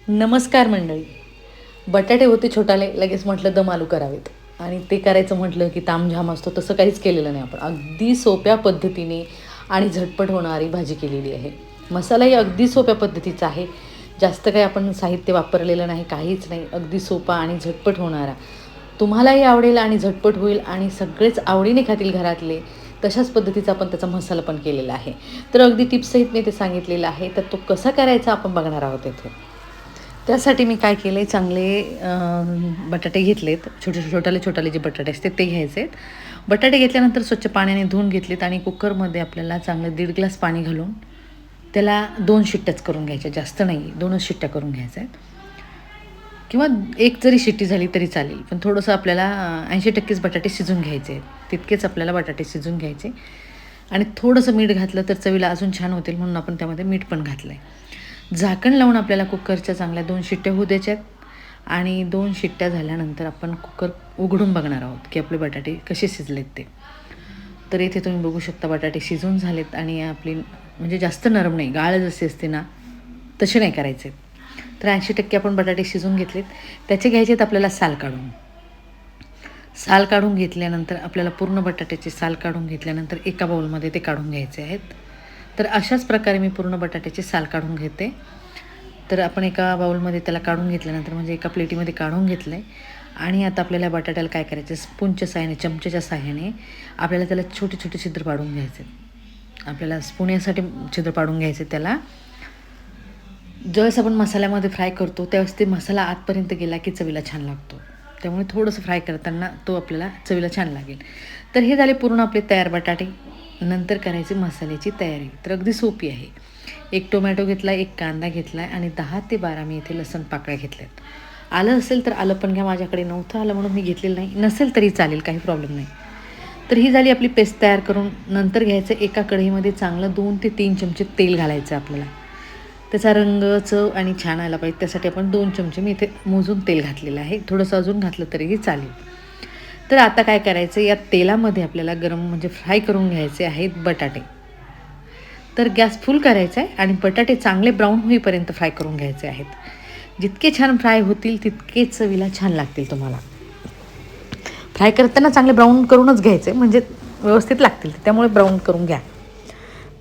नमस्कार मंडळी. बटाटे होते छोटाले, लगेच म्हटलं दम आलू करावेत आणि ते करायचं म्हटलं की तामझाम असतो. तसं काहीच केलेलं नाही. आपण अगदी सोप्या पद्धतीने आणि झटपट होणारी भाजी केलेली आहे. मसालाही अगदी सोप्या पद्धतीचा आहे. जास्त काही आपण साहित्य वापरलेलं नाही, काहीच नाही. अगदी सोपा आणि झटपट होणारा. तुम्हालाही आवडेल आणि झटपट होईल आणि सगळेच आवडीने खातील घरातले. तशाच पद्धतीचा आपण त्याचा मसाला पण केलेला आहे. तर अगदी टिप्ससहित मी ते सांगितलेलं आहे. तर तो कसा करायचा आपण बघणार आहोत इथे. त्यासाठी मी काय केलं आहे, चांगले बटाटे घेतलेत. छोटाले जे बटाटे असते ते घ्यायचे आहेत. बटाटे घेतल्यानंतर स्वच्छ पाण्याने धुवून घेतलेत आणि कुकरमध्ये आपल्याला चांगलं 1.5 ग्लास पाणी घालून त्याला 2 शिट्ट्याच करून घ्यायच्या, जास्त नाही, 2च शिट्ट्या करून घ्यायच्या आहेत. किंवा एक जरी शिट्टी झाली तरी चालेल, पण थोडंसं आपल्याला 80%च बटाटे शिजून घ्यायचे आहेत. तितकेच आपल्याला बटाटे शिजून घ्यायचे आणि थोडंसं मीठ घातलं तर चवीला अजून छान होतील, म्हणून आपण त्यामध्ये मीठ पण घातलं आहे. झाकण लावून आपल्याला कुकरच्या चांगल्या 2 शिट्ट्या होऊ द्यायच्यात आणि 2 शिट्ट्या झाल्यानंतर आपण कुकर उघडून बघणार आहोत की आपले बटाटे कसे शिजलेत ते. तर इथे तुम्ही बघू शकता बटाटे शिजून झालेत आणि आपली म्हणजे जास्त नरम नाही, गाळ जशी असते ना तसे नाही करायचे. तर 80% आपण बटाटे शिजून घेतलेत. त्याचे घ्यायचे आहेत आपल्याला साल काढून. साल काढून घेतल्यानंतर आपल्याला पूर्ण बटाट्याचे साल काढून घेतल्यानंतर एका बाउलमध्ये ते काढून घ्यायचे आहेत. तर अशाच प्रकारे मी पूर्ण बटाट्याचे साल काढून घेते. तर आपण एका बाउलमध्ये त्याला काढून घेतल्यानंतर म्हणजे एका प्लेटीमध्ये काढून घेतलं आहे आणि आता आपल्याला बटाट्याला काय करायचं, स्पूनच्या साहाय्याने, चमच्याच्या साहाय्याने आपल्याला त्याला छोटे छोटे छिद्र पाडून घ्यायचे. आपल्याला स्पून यासाठी छिद्र पाडून घ्यायचे त्याला. ज्यावेळेस आपण मसाल्यामध्ये फ्राय करतो त्यावेळेस ते मसाला आतपर्यंत गेला की चवीला छान लागतो. त्यामुळे थोडंसं फ्राय करताना तो आपल्याला चवीला छान लागेल. तर हे झाले पूर्ण आपले तयार बटाटे. नंतर करायची मसाल्याची तयारी. तर अगदी सोपी आहे. 1 टोमॅटो घेतला, 1 कांदा घेतला आहे आणि 10 ते 12 मी इथे लसूण पाकळ्या घेतल्यात. आलं असेल तर आलं पण घ्या. माझ्याकडे नव्हतं आलं म्हणून मी घेतलेलं नाही. नसेल तरी चालेल, काही प्रॉब्लेम नाही. तर ही झाली आपली पेस्ट तयार करून. नंतर घ्यायचं एका कढईमध्ये चांगलं 2 ते 3 चमचे तेल घालायचं आपल्याला. त्याचा रंग, चव आणि छान आला पाहिजे त्यासाठी आपण 2 चमचे मी इथे मोजून तेल घातलेलं आहे. थोडंसं अजून घातलं तरीही चालेल. तर आता काय करायचं, या तेलामध्ये आपल्याला गरम म्हणजे फ्राय करून घ्यायचे आहेत बटाटे. तर गॅस फुल करायचा आहे आणि बटाटे चांगले ब्राऊन होईपर्यंत फ्राय करून घ्यायचे आहेत. जितके छान फ्राय होतील तितकेच चवीला छान लागतील तुम्हाला. फ्राय करताना चांगले ब्राऊन करूनच घ्यायचे म्हणजे व्यवस्थित लागतील, त्यामुळे ब्राऊन करून घ्या.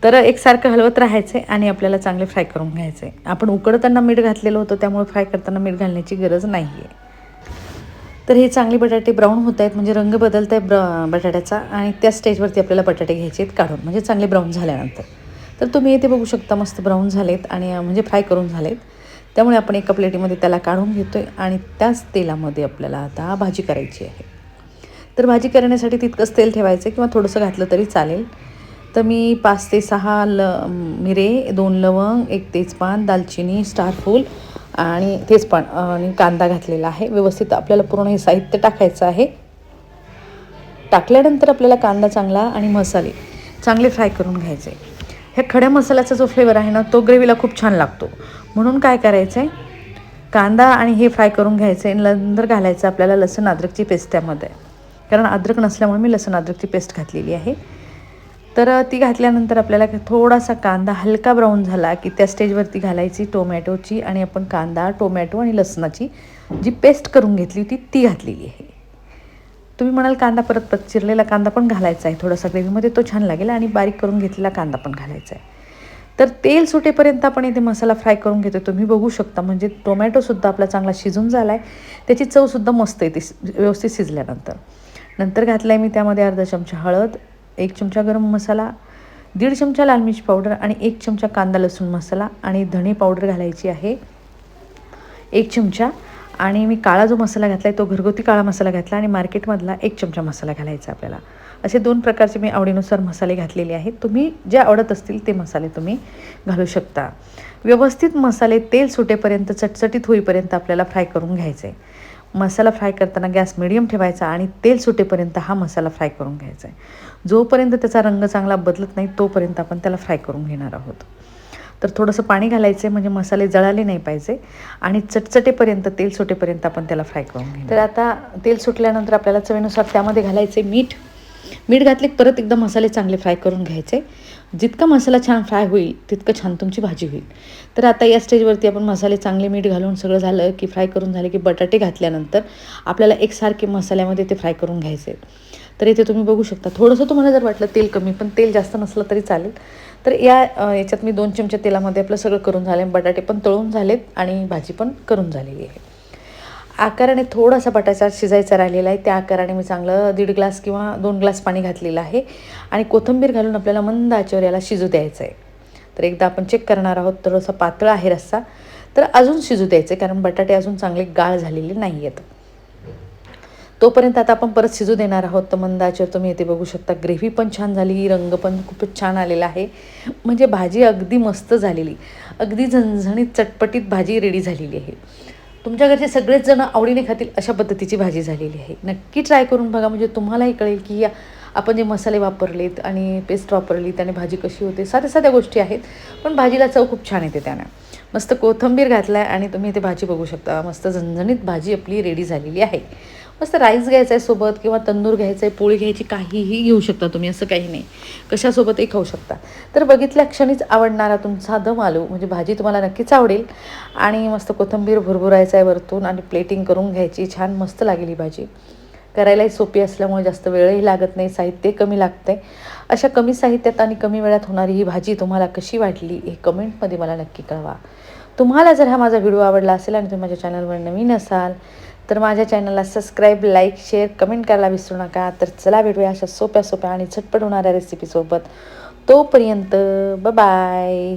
तर एकसारखं हलवत राहायचं आणि आपल्याला चांगले फ्राय करून घ्यायचं आहे. आपण उकडताना मीठ घातलेलं होतं त्यामुळे फ्राय करताना मीठ घालण्याची गरज नाही आहे. तर हे चांगले बटाटे ब्राऊन होत आहेत म्हणजे रंग बदलत आहे बटाट्याचा आणि त्या स्टेजवरती आपल्याला बटाटे घ्यायचे आहेत काढून, म्हणजे चांगले ब्राऊन झाल्यानंतर. तर तुम्ही इथे बघू शकता मस्त ब्राऊन झालेत आणि म्हणजे फ्राय करून झालेत. त्यामुळे आपण एका प्लेटीमध्ये त्याला काढून घेतो आहे आणि त्याच तेलामध्ये आपल्याला आता भाजी करायची आहे. तर भाजी करण्यासाठी तितकंच तेल ठेवायचं किंवा थोडंसं घातलं तरी चालेल. तर मी 5 ते 6 मिरे, 2 लवंग, 1 तेजपान, दालचिनी, स्टारफूल आणि तेजपान आणि कांदा घातलेला आहे. व्यवस्थित आपल्याला पूर्ण हे साहित्य टाकायचं आहे. टाकल्यानंतर आपल्याला कांदा चांगला आणि मसाले चांगले फ्राय करून घ्यायचे. ह्या खड्या मसाल्याचा जो फ्लेवर आहे ना तो ग्रेव्हीला खूप छान लागतो. म्हणून काय करायचं आहे, कांदा आणि हे फ्राय करून घ्यायचं आहे. नंतर घालायचं आपल्याला लसूण अद्रकची पेस्ट त्यामध्ये, कारण अद्रक नसल्यामुळे मी लसूण अद्रकची पेस्ट घातलेली आहे. तर ती घातल्यानंतर आपल्याला थोडासा कांदा हलका ब्राऊन झाला की त्या स्टेजवरती घालायची टोमॅटोची आणि आपण कांदा, टोमॅटो आणि लसणाची जी पेस्ट करून घेतली होती ती घातलेली आहे. तुम्ही म्हणाल कांदा परत चिरलेला कांदा पण घालायचा आहे थोडासा ग्रेव्हीमध्ये, तो छान लागेल आणि बारीक करून घेतलेला कांदा पण घालायचा आहे. तर तेल सुटेपर्यंत आपण इथे मसाला फ्राय करून घेतो. तुम्ही बघू शकता म्हणजे टोमॅटोसुद्धा आपला चांगला शिजून झाला आहे. त्याची चवसुद्धा मस्त येते व्यवस्थित शिजल्यानंतर. नंतर घातला आहे मी त्यामध्ये अर्धा चमचा हळद, 1 चमचा गरम मसाला, 1.5 चमचा लाल मिर्च पावडर आणि 1 चमचा कांदा लसूण मसाला आणि धणे पावडर घालायची आहे 1 चमचा. आणि मी काळा जो मसाला घातला आहे तो घरगुती काळा मसाला घातला आणि मार्केटमधला 1 चमचा मसाला घालायचा आपल्याला. असे 2 प्रकारचे मी आवडीनुसार मसाले घातलेले आहेत. तुम्ही जे आवडत असतील ते मसाले तुम्ही घालू शकता. व्यवस्थित मसाले तेल सुटेपर्यंत, चटचटीत होईपर्यंत आपल्याला फ्राय करून घ्यायचे. मसाला फ्राय करताना गॅस मिडियम ठेवायचा आणि तेल सुटेपर्यंत हा मसाला फ्राय करून घ्यायचा आहे. जोपर्यंत त्याचा रंग चांगला बदलत नाही तोपर्यंत आपण त्याला फ्राय करून घेणार आहोत. तर थोडंसं पाणी घालायचं आहे म्हणजे मसाले जळाले नाही पाहिजे आणि चटचटेपर्यंत, तेल सुटेपर्यंत आपण त्याला फ्राय करून घेऊ. तर आता तेल सुटल्यानंतर आपल्याला चवीनुसार त्यामध्ये घालायचे मीठ. मीठ घातले परत एकदा मसाले चांगले फ्राय करून घ्यायचे. जितका मसाला छान फ्राय होईल तितकं छान तुमची भाजी होईल. तर आता या स्टेजवरती आपण मसाले चांगले मीठ घालून सगळं झालं की फ्राय करून झाले की बटाटे घातल्यानंतर आपल्याला एकसारखे मसाल्यामध्ये ते फ्राय करून घ्यायचे. तर इथे तुम्ही बघू शकता थोडंसं तुम्हाला जर वाटलं तेल कमी, पण तेल जास्त नसलं तरी चालेल. तर याच्यात मी 2 चमचे तेलामध्ये आपलं सगळं करून झालं. बटाटे पण तळून झालेत आणि भाजी पण करून झालेली आहे. आकाराने थोडासा बटाटा शिजायचा राहिलेला आहे. त्या आकाराने मी चांगलं 1.5 ग्लास किंवा 2 ग्लास पाणी घातलेलं आहे आणि कोथिंबीर घालून आपल्याला मंद आचेवर याला शिजू द्यायचं आहे. तर एकदा आपण चेक करणार आहोत. थोडंसं पातळ आहे रस्सा, तर अजून शिजू द्यायचं आहे कारण बटाटे अजून चांगले गाळ झालेले नाही आहेत. तोपर्यंत आता आपण परत शिजू देणार आहोत. तर मंद आचेवर तुम्ही इथे बघू शकता ग्रेव्ही पण छान झाली, रंग पण खूपच छान आलेला आहे. म्हणजे भाजी अगदी मस्त झालेली, अगदी झणझणीत चटपटीत भाजी रेडी झालेली आहे. तुमच्या घरचे सगळेच जण आवडीने खातील अशा पद्धतीची भाजी झालेली आहे. नक्की ट्राय करून बघा, म्हणजे तुम्हालाही कळेल की आपण जे मसाले वापरलेत आणि पेस्ट वापरली त्याने भाजी कशी होते. साध्या साध्या गोष्टी आहेत पण भाजीला चव खूप छान येते त्यानं. मस्त कोथिंबीर घातला आहे आणि तुम्ही इथे भाजी बघू शकता. मस्त झणझणीत भाजी आपली रेडी झालेली आहे. मस्त राईस घ्यायचा आहे सोबत किंवा तंदूर घ्यायचा आहे, पोळी घ्यायची, काहीही घेऊ शकता तुम्ही, असं काही नाही, कशासोबतही खाऊ शकता. तर बघितल्या क्षणीच आवडणारा तुमचा दम आलू म्हणजे भाजी तुम्हाला नक्कीच आवडेल. आणि मस्त कोथिंबीर भुरभुरायचं आहे वरतून आणि प्लेटिंग करून घ्यायची. छान मस्त लागेल ही भाजी. करायलाही सोपी असल्यामुळे जास्त वेळही लागत नाही, साहित्य कमी लागते. अशा कमी साहित्यात आणि कमी वेळात होणारी ही भाजी तुम्हाला कशी वाटली हे कमेंटमध्ये मला नक्की कळवा. तुम्हाला जर हा माझा व्हिडिओ आवडला असेल आणि तुम्ही माझ्या चॅनलवर नवीन असाल तर माझ्या चॅनलला सबस्क्राईब, लाईक, शेअर, कमेंट करायला विसरू नका. तर चला भेटूया अशा सोप्या सोप्या आणि झटपट होणाऱ्या रेसिपीसोबत. तोपर्यंत बाय.